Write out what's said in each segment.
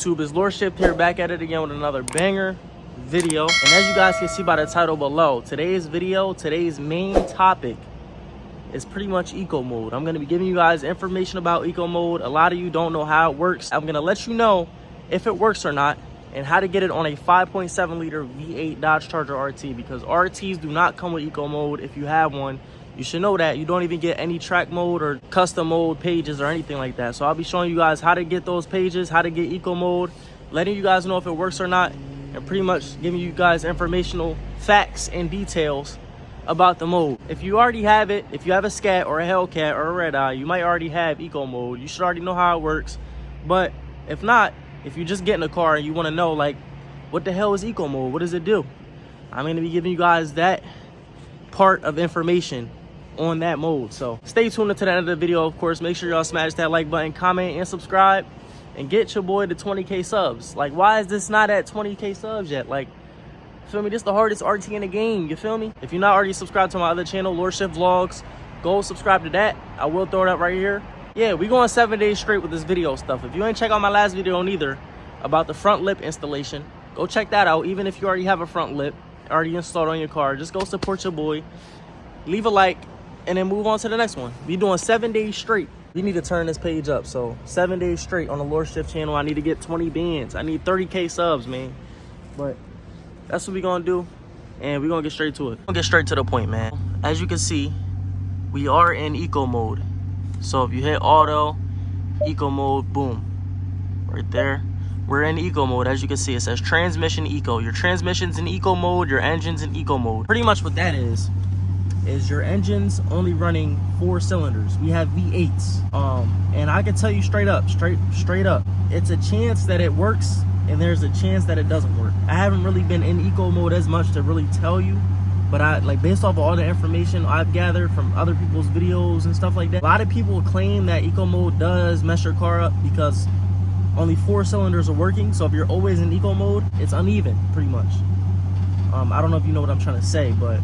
YouTube, it's lorShift here, back at it again with another banger video. And as you guys can see by the title below, today's main topic is pretty much eco mode. I'm going to be giving you guys information about eco mode. A lot of you don't know how it works. I'm going to let you know if it works or not, and how to get it on a 5.7 liter V8 Dodge Charger RT, because RTs do not come with eco mode. If you have one, you should know that. You don't even get any track mode or custom mode pages or anything like that. So I'll be showing you guys how to get those pages, how to get eco mode, letting you guys know if it works or not, and pretty much giving you guys informational facts and details about the mode. If you already have it, if you have a Scat or a Hellcat or a Red Eye, you might already have eco mode. You should already know how it works. But if not, if you just get in a car and you want to know, like, what the hell is eco mode? What does it do? I'm going to be giving you guys that part of information on that mode. So stay tuned until the end of the video. Of course, make sure y'all smash that like button, comment, and subscribe, and get your boy to 20K subs. Like, why is this not at 20K subs yet? Like, feel me? This is the hardest RT in the game. You feel me? If you're not already subscribed to my other channel, lorShift Vlogs, go subscribe to that. I will throw it up right here. Yeah, we going 7 days straight with this video stuff. If you ain't check out my last video neither about the front lip installation, go check that out. Even if you already have a front lip already installed on your car, just go support your boy, leave a like, and then move on to the next one. We doing 7 days straight. We need to turn this page up. So 7 days straight on the lorShift channel. I need to get 20 bands. I need 30K subs, man. But that's what we gonna do, and we're gonna get straight to it. We'll get straight to the point, man. As you can see, we are in eco mode. So if you hit auto, eco mode, boom, right there. We're in eco mode. As you can see, it says transmission eco. Your transmission's in eco mode, your engine's in eco mode. Pretty much what that is your engine's only running 4 cylinders. We have V8s. And I can tell you straight up, it's a chance that it works, and there's a chance that it doesn't work. I haven't really been in eco mode as much to really tell you, but based off of all the information I've gathered from other people's videos and stuff like that, a lot of people claim that eco mode does mess your car up because only 4 cylinders are working. So if you're always in eco mode, it's uneven, pretty much. I don't know if you know what I'm trying to say, but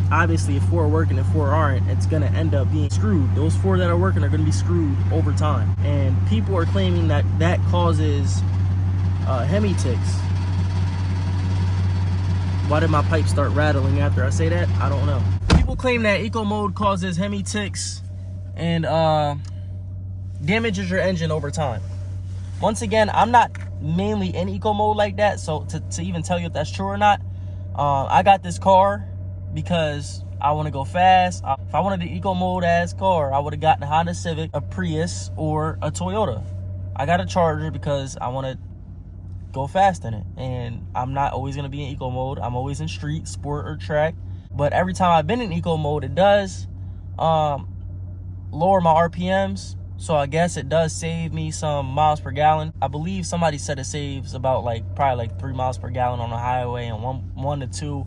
obviously if 4 are working and 4 aren't, it's gonna end up being screwed. Those 4 that are working are gonna be screwed over time. And people are claiming that that causes hemi ticks. Why did my pipe start rattling after I say that? I don't know. People claim that eco mode causes hemi ticks and damages your engine over time. Once again, I'm not mainly in eco mode like that, so to even tell you if that's true or not, I got this car because I want to go fast. If I wanted the eco mode ass car, I would have gotten a Honda Civic, a Prius, or a Toyota. I got a Charger because I want to go fast in it, and I'm not always going to be in eco mode. I'm always in street, sport, or track. But every time I've been in eco mode, it does lower my RPMs. So I guess it does save me some miles per gallon. I believe somebody said it saves about probably 3 miles per gallon on the highway and 1 to 2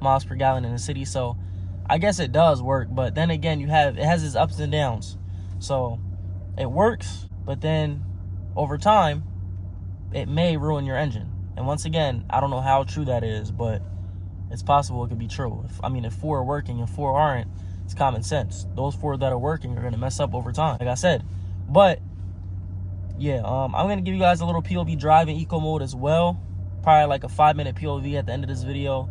miles per gallon in the city. So I guess it does work, but then again, it has its ups and downs. So it works, but then over time it may ruin your engine. And once again, I don't know how true that is, but it's possible it could be true. If 4 are working and 4 aren't, it's common sense. Those 4 that are working are going to mess up over time, like I said. But yeah, I'm going to give you guys a little POV drive in eco mode as well. Probably like a 5-minute POV at the end of this video.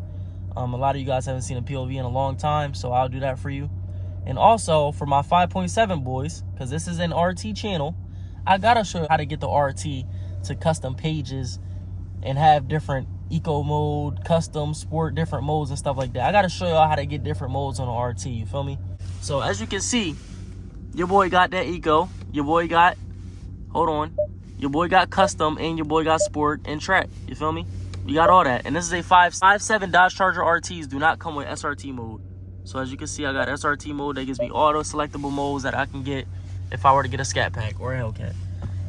A lot of you guys haven't seen a POV in a long time, so I'll do that for you. And also for my 5.7 boys, because this is an RT channel, I gotta show you how to get the RT to custom pages and have different eco mode, custom, sport, different modes and stuff like that. I gotta show y'all how to get different modes on the RT, you feel me? So as you can see, your boy got that eco, your boy got, your boy got custom, and your boy got sport and track, you feel me? You got all that. And this is a 5.7 Dodge Charger RTs do not come with SRT mode. So as you can see, I got SRT mode that gives me auto selectable modes that I can get if I were to get a Scat Pack or a Hellcat.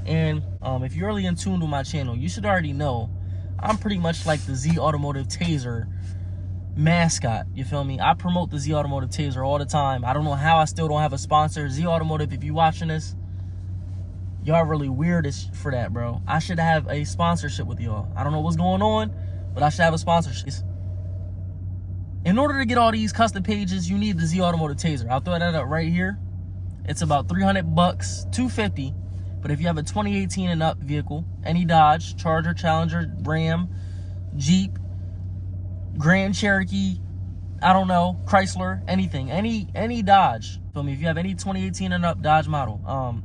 And if you're really in tune with my channel, you should already know I'm pretty much like the Z Automotive Taser mascot, you feel me? I promote the Z Automotive Taser all the time. I don't know how I still don't have a sponsor. Z Automotive, if you watching this, y'all really weird as for that, bro. I should have a sponsorship with y'all. I don't know what's going on, but I should have a sponsorship. In order to get all these custom pages, you need the Z Automotive Taser. I'll throw that up right here. It's about 300 bucks, $250 But if you have a 2018 and up vehicle, any Dodge, Charger, Challenger, Ram, Jeep, Grand Cherokee, I don't know, Chrysler, anything, any Dodge. Feel me? If you have any 2018 and up Dodge model,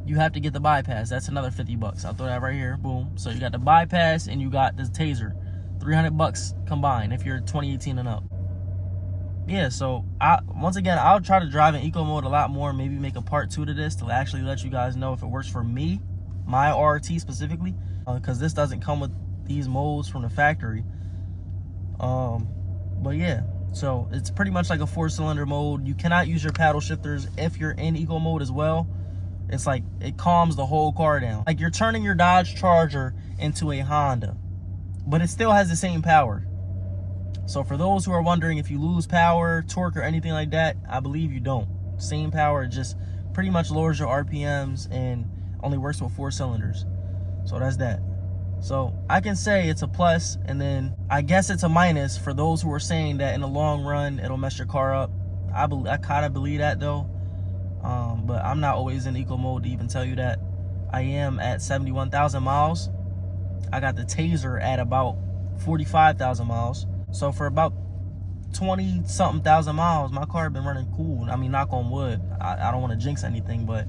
you have to get the bypass. That's another 50 bucks. I'll throw that right here. Boom. So you got the bypass and you got the taser. 300 bucks combined if you're 2018 and up. Yeah, so once again, I'll try to drive in eco mode a lot more. Maybe make a part 2 to this to actually let you guys know if it works for me, my RT specifically, because this doesn't come with these modes from the factory. But yeah, so it's pretty much like a 4-cylinder mode. You cannot use your paddle shifters if you're in eco mode as well. It's like it calms the whole car down. Like you're turning your Dodge Charger into a Honda, but it still has the same power. So for those who are wondering if you lose power, torque, or anything like that, I believe you don't. Same power, it just pretty much lowers your RPMs and only works with 4 cylinders. So that's that. So I can say it's a plus, and then I guess it's a minus for those who are saying that in the long run it'll mess your car up. I kind of believe that though. But I'm not always in eco mode to even tell you that. I am at 71,000 miles. I got the taser at about 45,000 miles. So for about 20-something thousand miles, my car been running cool. I mean, knock on wood. I don't want to jinx anything, but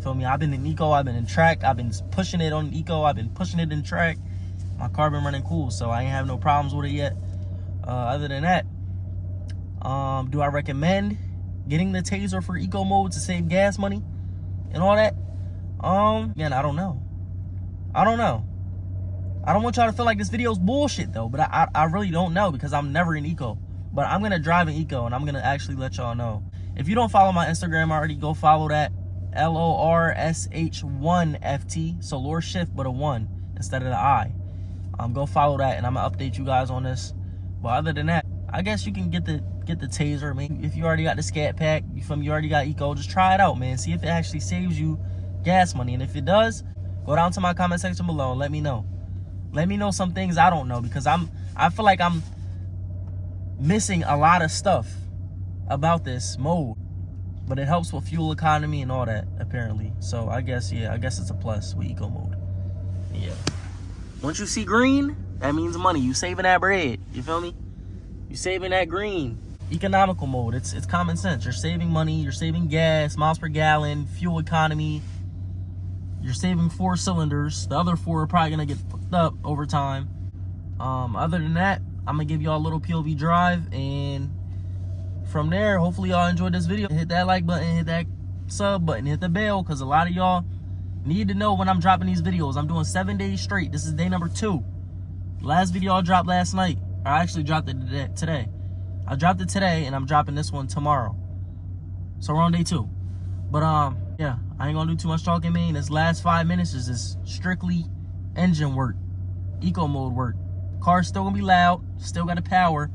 feel me? I've been in eco, I've been in track, I've been pushing it on eco, I've been pushing it in track. My car been running cool, so I ain't have no problems with it yet. Other than that, do I recommend getting the taser for eco mode to save gas money and all that? Again, I don't know. I don't want y'all to feel like this video's bullshit though, but I really don't know because I'm never in eco. But I'm gonna drive in eco and I'm gonna actually let y'all know. If you don't follow my Instagram already, go follow that. lorShift, so lorShift but a 1 instead of the I. Go follow that and I'm gonna update you guys on this. But other than that, I guess you can get the taser. I mean, if you already got the scat pack, you already got eco, just try it out, man. See if it actually saves you gas money. And if it does, go down to my comment section below and let me know. Let me know some things I don't know, because I feel like I'm missing a lot of stuff about this mode. But it helps with fuel economy and all that, apparently. So I guess, yeah, I guess it's a plus with eco mode. Yeah. Once you see green, that means money. You saving that bread. You feel me? You saving that green. Economical mode. It's common sense. You're saving money. You're saving gas, miles per gallon, fuel economy. You're saving 4 cylinders. The other 4 are probably gonna get fucked up over time. Other than that, I'm gonna give y'all a little POV drive, and from there, hopefully y'all enjoyed this video. Hit that like button, hit that sub button, hit the bell, because a lot of y'all need to know when I'm dropping these videos. I'm doing 7 days straight. This is day number 2. Last video I dropped last night. I actually dropped it today. I dropped it today, and I'm dropping this one tomorrow. So we're on day 2. But yeah, I ain't gonna do too much talking, man. This last 5 minutes is just strictly engine work, eco mode work. Car's still gonna be loud, still got the power,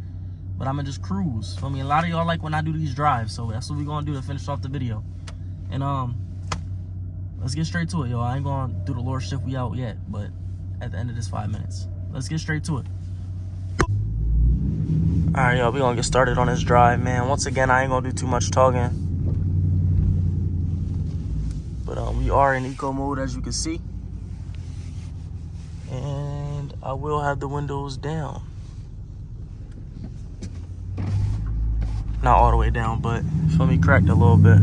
but I'm gonna just cruise. I mean, a lot of y'all like when I do these drives, so that's what we're gonna do to finish off the video. And let's get straight to it, y'all. I ain't gonna do the lorShift we out yet, but at the end of this 5 minutes, let's get straight to it. All right, y'all, we're gonna get started on this drive, man. Once again, I ain't gonna do too much talking. But we are in eco mode, as you can see. And I will have the windows down. Not all the way down, but feel me, cracked a little bit.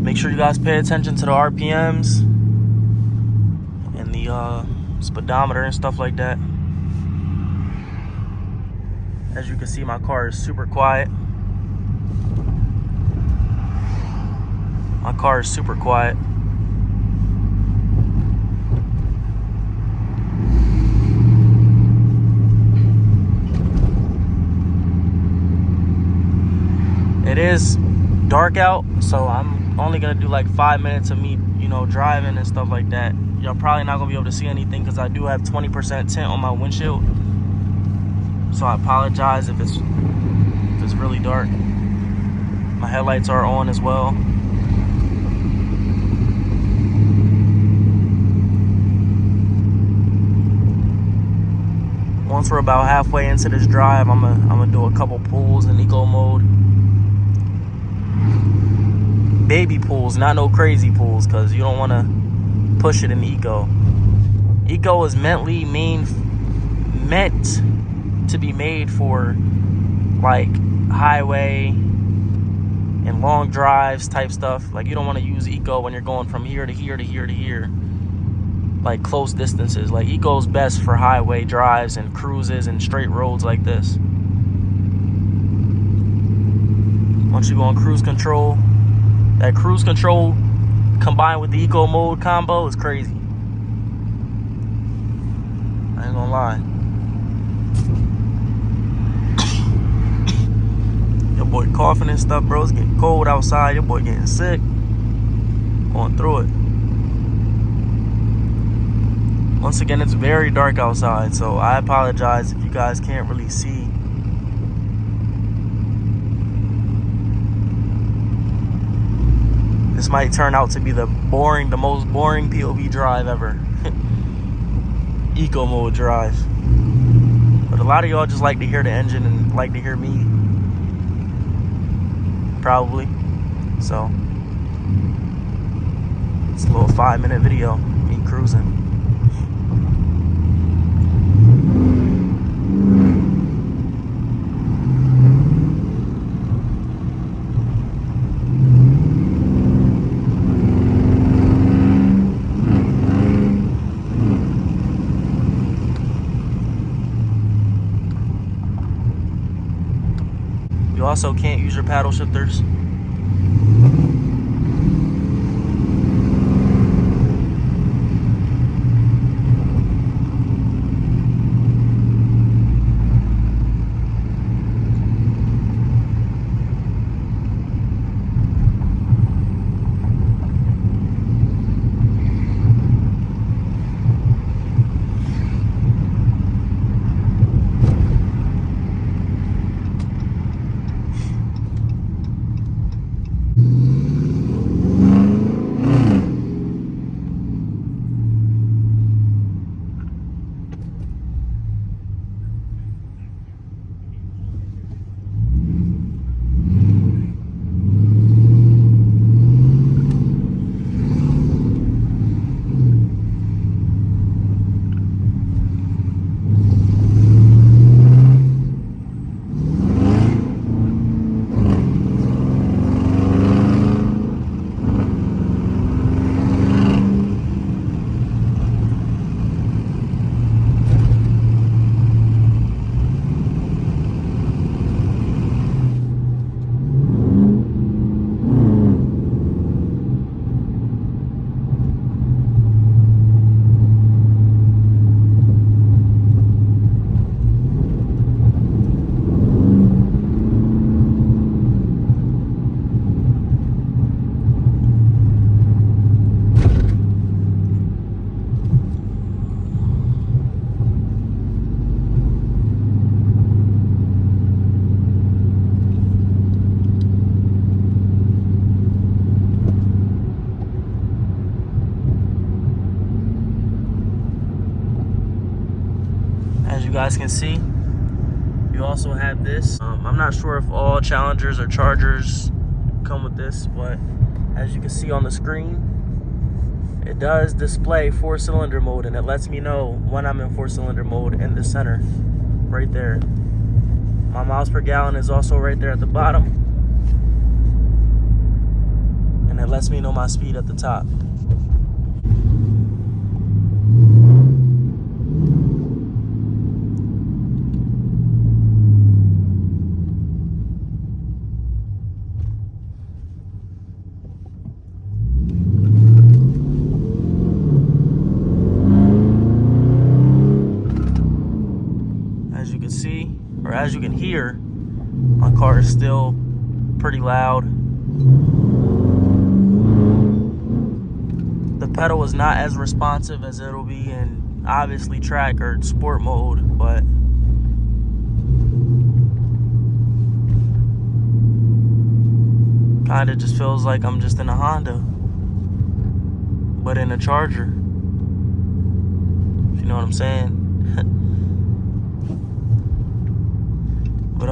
Make sure you guys pay attention to the RPMs and the speedometer and stuff like that. As you can see, my car is super quiet. My car is super quiet. It is dark out, so I'm only gonna do like 5 minutes of me, you know, driving and stuff like that. Y'all probably not gonna be able to see anything because I do have 20% tint on my windshield. So I apologize if it's really dark. My headlights are on as well. Once we're about halfway into this drive, I'm gonna do a couple pulls in eco mode. baby pulls, not no crazy pulls, because you don't want to push it in eco. Eco is meant to be made for like highway and long drives type stuff. Like, you don't want to use eco when you're going from here to here to here to here, like close distances. Like, eco is best for highway drives and cruises and straight roads like this. Once you go on cruise control, that cruise control combined with the eco mode combo is crazy. I ain't gonna lie. Your boy coughing and stuff, bro. It's getting cold outside. Your boy getting sick. Going through it. Once again, it's very dark outside, so I apologize if you guys can't really see. This might turn out to be the most boring POV drive ever. Eco mode drive. But a lot of y'all just like to hear the engine and like to hear me. Probably. So it's a little 5-minute video, me cruising. You also can't use your paddle shifters. As you guys can see, you also have this. I'm not sure if all Challengers or Chargers come with this, but as you can see on the screen, it does display 4-cylinder mode, and it lets me know when I'm in 4-cylinder mode in the center, right there. My miles per gallon is also right there at the bottom, and it lets me know my speed at the top. As you can see, or as you can hear, my car is still pretty loud. The pedal is not as responsive as it'll be in obviously track or sport mode, but kind of just feels like I'm just in a Honda, but in a Charger, if you know what I'm saying. But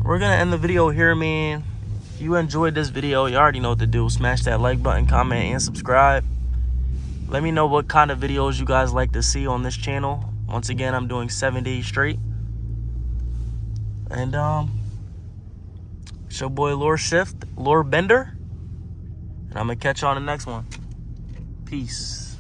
we're gonna end the video here, man. If you enjoyed this video, you already know what to do. Smash that like button, comment, and subscribe. Let me know what kind of videos you guys like to see on this channel. Once again, I'm doing 7 days straight. And it's your boy lorShift, Lore Bender. And I'm gonna catch you on the next one. Peace.